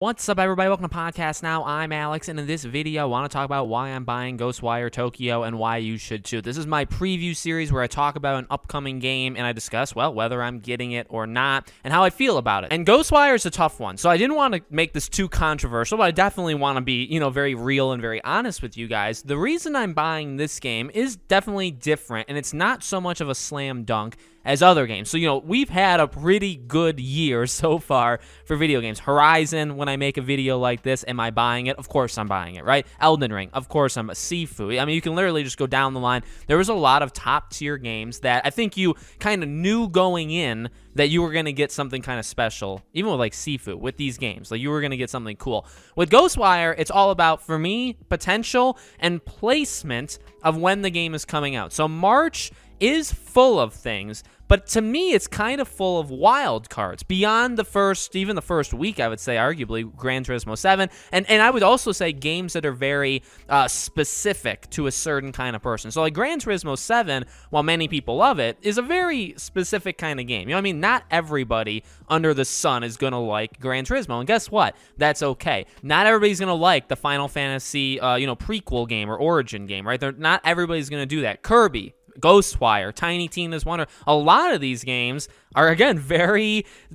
What's up, everybody? Welcome to Podcast Now. I'm Alex, and in this video, I want to talk about why I'm buying Ghostwire Tokyo and why you should too. This is my preview series where I talk about an upcoming game and I discuss, well, whether I'm getting it or not and how I feel about it. And Ghostwire is a tough one, so I didn't want to make this too controversial, but I definitely want to be, very real and very honest with you guys. The reason I'm buying this game is definitely different, and it's not so much of a slam dunk as other games. So, we've had a pretty good year so far for video games. Horizon, when I make a video like this, am I buying it? Of course I'm buying it, right? Elden Ring, of course I'm a Sifu. I mean, you can literally just go down the line. There was a lot of top tier games that I think you kind of knew going in that you were going to get something kind of special, even with like Sifu, with these games. Like, you were going to get something cool. With Ghostwire, it's all about, for me, potential and placement of when the game is coming out. So March is full of things, but to me, it's kind of full of wild cards beyond even the first week, I would say, arguably, Gran Turismo 7. And I would also say games that are very specific to a certain kind of person. So like Gran Turismo 7, while many people love it, is a very specific kind of game. Not everybody under the sun is going to like Gran Turismo. And guess what? That's okay. Not everybody's going to like the Final Fantasy, prequel game or origin game, right? Not everybody's going to do that. Kirby, Ghostwire, Tiny Tina's Wonder. A lot of these games are, again,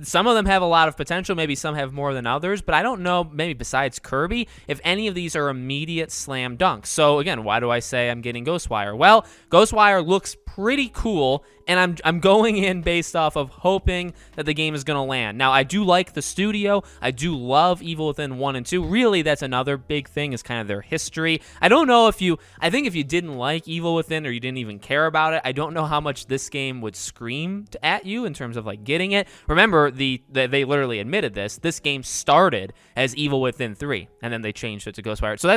some of them have a lot of potential. Maybe some have more than others, but I don't know, maybe besides Kirby, if any of these are immediate slam dunks. So, again, why do I say I'm getting Ghostwire? Well, Ghostwire looks pretty cool, and I'm going in based off of hoping that the game is going to land. Now, I do like the studio. I do love Evil Within 1 and 2. Really, that's another big thing, is kind of their history. I think if you didn't like Evil Within or you didn't even care about it, I don't know how much this game would scream at you in terms of like getting it. Remember, they literally admitted this game started as Evil Within 3, and then they changed it to Ghostwire. So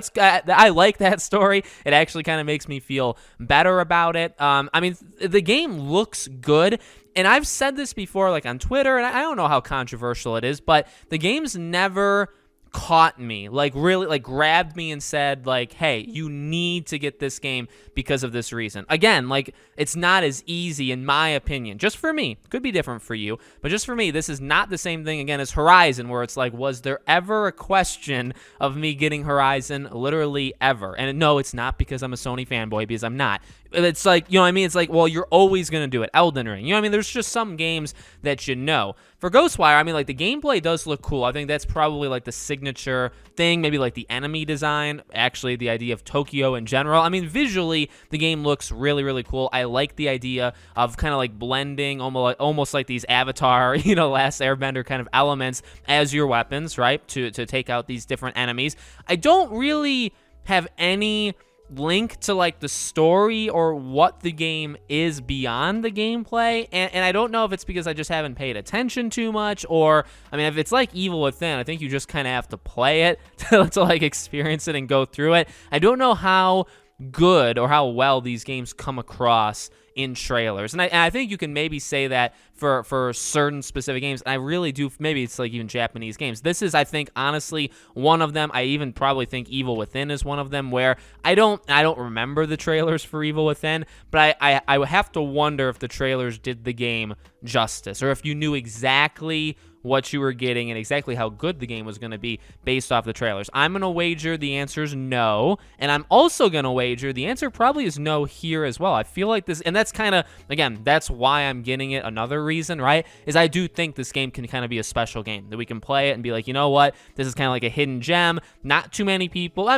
I like that story. It actually kind of makes me feel better about it. The game looks good, and I've said this before, like on Twitter, and I don't know how controversial it is, but the game's never caught me, like really, like grabbed me and said, like, hey, you need to get this game because of this reason. Again, like, it's not as easy, in my opinion, just for me. Could be different for you, but just for me, this is not the same thing, again, as Horizon, where it's like, was there ever a question of me getting Horizon? Literally ever. And no, it's not because I'm a Sony fanboy, because I'm not. It's like, it's like, well, you're always going to do it. Elden Ring. There's just some games that For Ghostwire, the gameplay does look cool. I think that's probably like the signature thing, maybe like the enemy design, actually the idea of Tokyo in general. Visually, the game looks really, really cool. I like the idea of kind of like blending almost like these Avatar, Last Airbender kind of elements as your weapons, right, to take out these different enemies. I don't really have any link to like the story or what the game is beyond the gameplay, and I don't know if it's because I just haven't paid attention too much, or if it's like Evil Within, I think you just kind of have to play it to like experience it and go through it. I don't know how good or how well these games come across in trailers, and I think you can maybe say that for certain specific games. And I really do. Maybe it's like even Japanese games. This is, I think, honestly, one of them. I even probably think Evil Within is one of them where I don't remember the trailers for Evil Within, but I would have to wonder if the trailers did the game justice, or if you knew exactly what you were getting and exactly how good the game was going to be based off the trailers. I'm going to wager the answer is no, and I'm also going to wager the answer probably is no here as well. I feel like this, and that's kind of, again, that's why I'm getting it. Another reason, right, is I do think this game can kind of be a special game, that we can play it and be like, you know what, this is kind of like a hidden gem. Not too many people,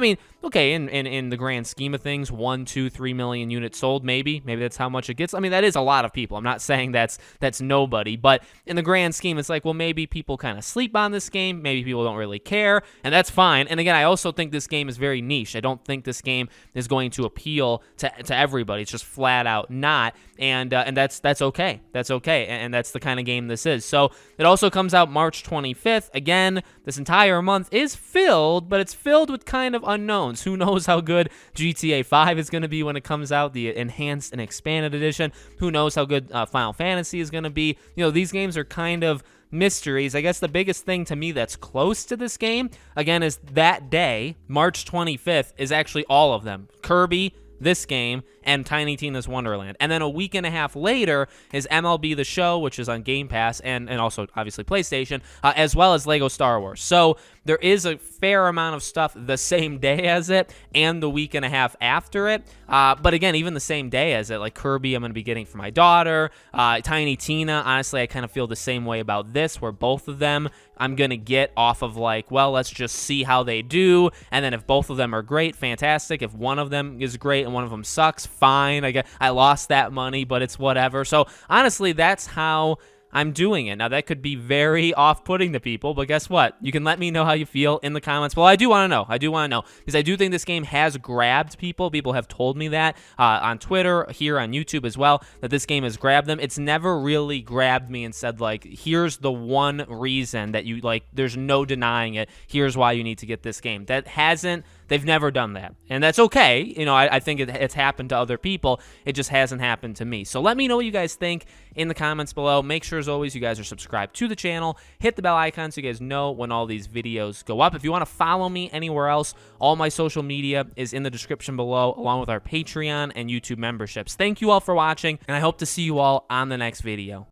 okay, in the grand scheme of things, 1, 2, 3 million units sold, maybe that's how much it gets. That is a lot of people. I'm not saying that's nobody, but in the grand scheme, it's like, well, maybe people kind of sleep on this game, maybe people don't really care, and that's fine. And again, I also think this game is very niche. I don't think this game is going to appeal to everybody. It's just flat out not, and that's okay. That's okay, and that's the kind of game this is. So it also comes out March 25th. Again, this entire month is filled, but it's filled with kind of unknowns. Who knows how good GTA 5 is going to be when it comes out, the enhanced and expanded edition. Who knows how good Final Fantasy is going to be. These games are kind of mysteries. I guess the biggest thing to me that's close to this game, again, is that day, March 25th, is actually all of them. Kirby, this game, and Tiny Tina's Wonderland. And then a week and a half later is MLB The Show, which is on Game Pass, and also obviously PlayStation, as well as Lego Star Wars. So there is a fair amount of stuff the same day as it and the week and a half after it. But again, even the same day as it, like Kirby I'm going to be getting for my daughter. Tiny Tina, honestly, I kind of feel the same way about this, where both of them I'm going to get off of like, well, let's just see how they do. And then if both of them are great, fantastic. If one of them is great and one of them sucks, fine. I lost that money, but it's whatever. So honestly, that's how I'm doing it. Now, that could be very off-putting to people, but guess what? You can let me know how you feel in the comments. Well, I do want to know. Because I do think this game has grabbed people. People have told me that on Twitter, here on YouTube as well, that this game has grabbed them. It's never really grabbed me and said, like, here's the one reason that you, like, there's no denying it. Here's why you need to get this game. They've never done that. And that's okay. You know, I think it's happened to other people. It just hasn't happened to me. So let me know what you guys think in the comments below. Make sure, as always, you guys are subscribed to the channel. Hit the bell icon so you guys know when all these videos go up. If you want to follow me anywhere else, all my social media is in the description below, along with our Patreon and YouTube memberships. Thank you all for watching, and I hope to see you all on the next video.